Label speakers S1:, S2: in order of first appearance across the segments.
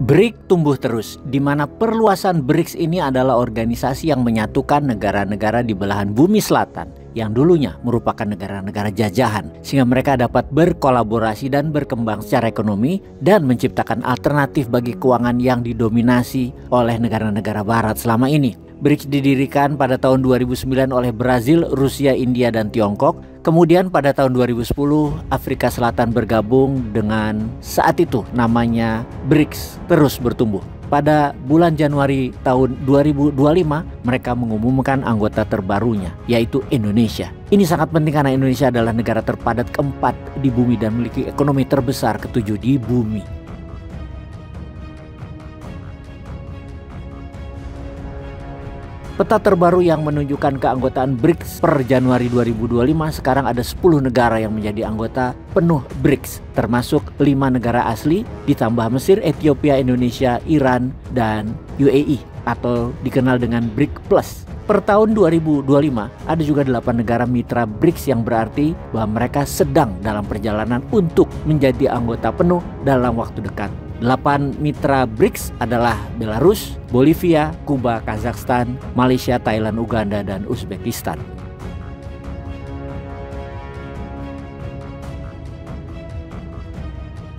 S1: BRIC tumbuh terus, di mana perluasan BRICS ini adalah organisasi yang menyatukan negara-negara di belahan bumi selatan yang dulunya merupakan negara-negara jajahan, sehingga mereka dapat berkolaborasi dan berkembang secara ekonomi dan menciptakan alternatif bagi keuangan yang didominasi oleh negara-negara barat selama ini. BRICS didirikan pada tahun 2009 oleh Brazil, Rusia, India, dan Tiongkok. Kemudian pada tahun 2010 Afrika Selatan bergabung dengan saat itu namanya BRICS terus bertumbuh. Pada bulan Januari tahun 2025 mereka mengumumkan anggota terbarunya, yaitu Indonesia. Ini sangat penting karena Indonesia adalah negara terpadat keempat di bumi dan memiliki ekonomi terbesar ketujuh di bumi. Peta terbaru yang menunjukkan keanggotaan BRICS per Januari 2025, sekarang ada 10 negara yang menjadi anggota penuh BRICS, termasuk 5 negara asli, ditambah Mesir, Ethiopia, Indonesia, Iran, dan UAE atau dikenal dengan BRIC Plus. Per tahun 2025 ada juga 8 negara mitra BRICS yang berarti bahwa mereka sedang dalam perjalanan untuk menjadi anggota penuh dalam waktu dekat. 8 mitra BRICS adalah Belarus, Bolivia, Kuba, Kazakhstan, Malaysia, Thailand, Uganda, dan Uzbekistan.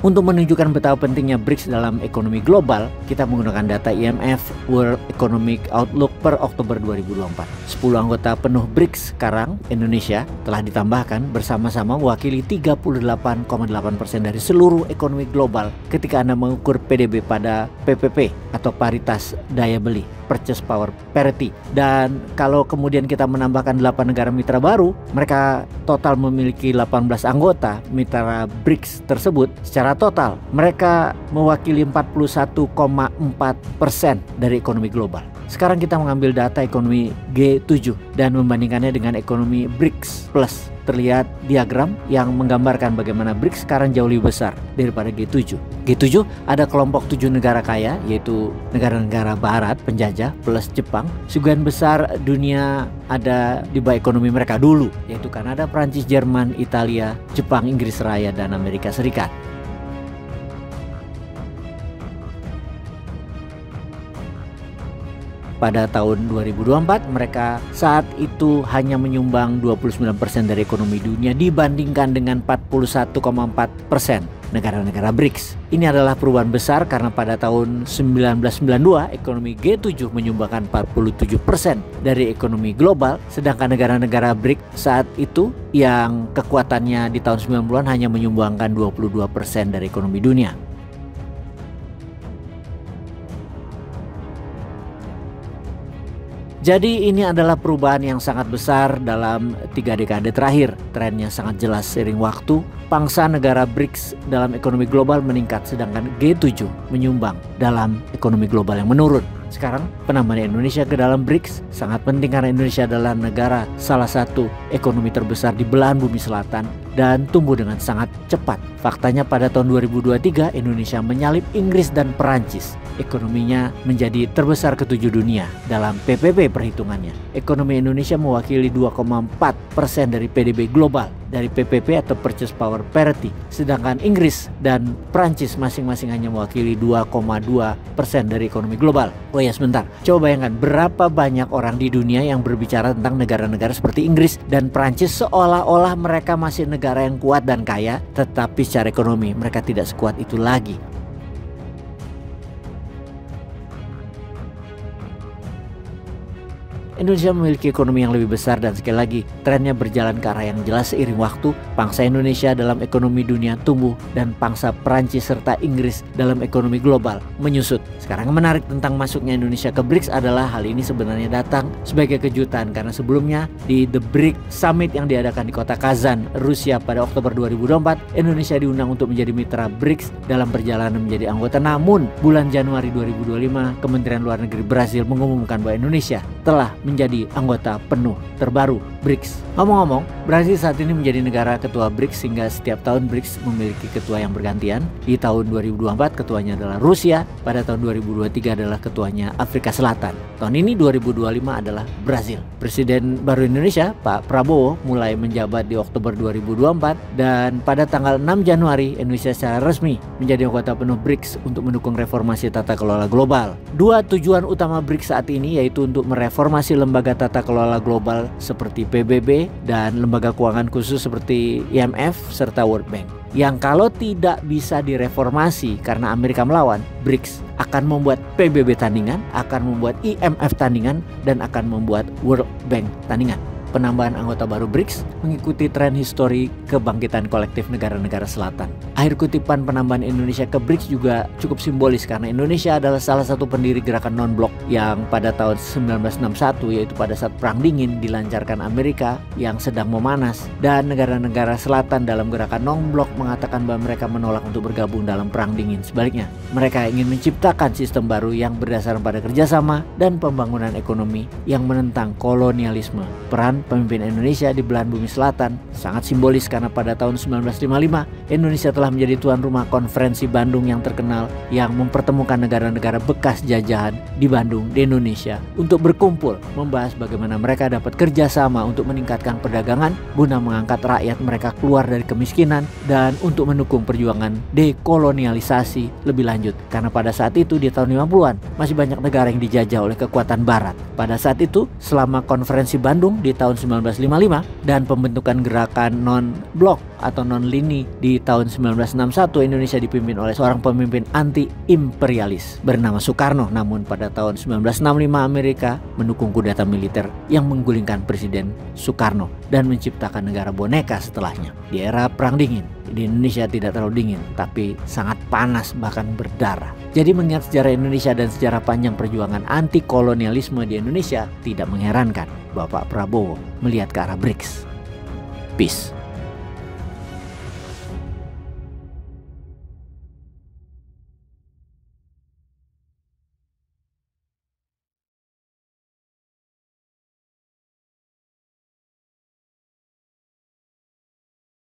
S1: Untuk menunjukkan betapa pentingnya BRICS dalam ekonomi global, kita menggunakan data IMF World Economic Outlook per Oktober 2024. 10 anggota penuh BRICS sekarang, Indonesia, telah ditambahkan bersama-sama mewakili 38,8% dari seluruh ekonomi global ketika Anda mengukur PDB pada PPP atau paritas daya beli, Purchase Power Parity. Dan kalau kemudian kita menambahkan 8 negara mitra baru, mereka total memiliki 18 anggota mitra BRICS tersebut. Secara total mereka mewakili 41,4% dari ekonomi global. Sekarang kita mengambil data ekonomi G7 dan membandingkannya dengan ekonomi BRICS Plus. Terlihat diagram yang menggambarkan bagaimana BRICS sekarang jauh lebih besar daripada G7. G7 ada kelompok 7 negara kaya, yaitu negara-negara barat penjajah plus Jepang. Sebagian besar dunia ada di bawah ekonomi mereka dulu, yaitu Kanada, Prancis, Jerman, Italia, Jepang, Inggris Raya, dan Amerika Serikat. Pada tahun 2024 mereka saat itu hanya menyumbang 29% dari ekonomi dunia dibandingkan dengan 41,4% negara-negara BRICS. Ini adalah perubahan besar karena pada tahun 1992 ekonomi G7 menyumbangkan 47% dari ekonomi global, sedangkan negara-negara BRICS saat itu yang kekuatannya di tahun 90-an hanya menyumbangkan 22% dari ekonomi dunia. Jadi ini adalah perubahan yang sangat besar dalam 3 dekade terakhir. Trennya sangat jelas seiring waktu. Pangsa negara BRICS dalam ekonomi global meningkat, sedangkan G7 menyumbang dalam ekonomi global yang menurun. Sekarang penambahan Indonesia ke dalam BRICS sangat penting karena Indonesia adalah negara salah satu ekonomi terbesar di belahan bumi selatan dan tumbuh dengan sangat cepat. Faktanya pada tahun 2023 Indonesia menyalip Inggris dan Perancis. Ekonominya menjadi terbesar ke-7 dunia dalam PPP perhitungannya. Ekonomi Indonesia mewakili 2,4% dari PDB global dari PPP atau Purchase Power Parity, sedangkan Inggris dan Perancis masing-masing hanya mewakili 2,2% dari ekonomi global. Oh ya, sebentar, coba bayangkan berapa banyak orang di dunia yang berbicara tentang negara-negara seperti Inggris dan Perancis seolah-olah mereka masih negara yang kuat dan kaya, tetapi secara ekonomi mereka tidak sekuat itu lagi. Indonesia memiliki ekonomi yang lebih besar dan sekali lagi trennya berjalan ke arah yang jelas seiring waktu. Pangsa Indonesia dalam ekonomi dunia tumbuh dan pangsa Perancis serta Inggris dalam ekonomi global menyusut. Sekarang yang menarik tentang masuknya Indonesia ke BRICS adalah hal ini sebenarnya datang sebagai kejutan karena sebelumnya di The BRIC Summit yang diadakan di kota Kazan, Rusia pada Oktober 2024, Indonesia diundang untuk menjadi mitra BRICS dalam perjalanan menjadi anggota. Namun bulan Januari 2025 Kementerian Luar Negeri Brazil mengumumkan bahwa Indonesia telah menjadi anggota penuh terbaru BRICS. Ngomong-ngomong, Brazil saat ini menjadi negara ketua BRICS sehingga setiap tahun BRICS memiliki ketua yang bergantian. Di tahun 2024 ketuanya adalah Rusia, pada tahun 2023 adalah ketuanya Afrika Selatan. Tahun ini 2025 adalah Brazil. Presiden baru Indonesia, Pak Prabowo, mulai menjabat di Oktober 2024 dan pada tanggal 6 Januari Indonesia secara resmi menjadi anggota penuh BRICS untuk mendukung reformasi tata kelola global. Dua tujuan utama BRICS saat ini yaitu untuk mereformasi lembaga tata kelola global seperti PBB dan lembaga keuangan khusus seperti IMF serta World Bank. Yang kalau tidak bisa direformasi karena Amerika melawan, BRICS akan membuat PBB tandingan, akan membuat IMF tandingan, dan akan membuat World Bank tandingan. Penambahan anggota baru BRICS mengikuti tren histori kebangkitan kolektif negara-negara selatan. Akhir kutipan penambahan Indonesia ke BRICS juga cukup simbolis karena Indonesia adalah salah satu pendiri gerakan non-blok yang pada tahun 1961, yaitu pada saat Perang Dingin dilancarkan Amerika yang sedang memanas, dan negara-negara selatan dalam gerakan non-blok mengatakan bahwa mereka menolak untuk bergabung dalam Perang Dingin. Sebaliknya, mereka ingin menciptakan sistem baru yang berdasarkan pada kerjasama dan pembangunan ekonomi yang menentang kolonialisme. Peran pemimpin Indonesia di belahan bumi selatan sangat simbolis karena pada tahun 1955 Indonesia telah menjadi tuan rumah konferensi Bandung yang terkenal yang mempertemukan negara-negara bekas jajahan di Bandung di Indonesia untuk berkumpul membahas bagaimana mereka dapat kerjasama untuk meningkatkan perdagangan guna mengangkat rakyat mereka keluar dari kemiskinan dan untuk mendukung perjuangan dekolonialisasi lebih lanjut karena pada saat itu di tahun 50-an masih banyak negara yang dijajah oleh kekuatan barat. Pada saat itu selama konferensi Bandung di tahun 1955 dan pembentukan gerakan non-blok atau non-lini di tahun 1961, Indonesia dipimpin oleh seorang pemimpin anti-imperialis bernama Soekarno. Namun pada tahun 1965 Amerika mendukung kudeta militer yang menggulingkan Presiden Soekarno dan menciptakan negara boneka setelahnya. Di era Perang Dingin, di Indonesia tidak terlalu dingin, tapi sangat panas bahkan berdarah. Jadi mengingat sejarah Indonesia dan sejarah panjang perjuangan anti kolonialisme di Indonesia, tidak mengherankan Bapak Prabowo melihat ke arah BRICS. Peace.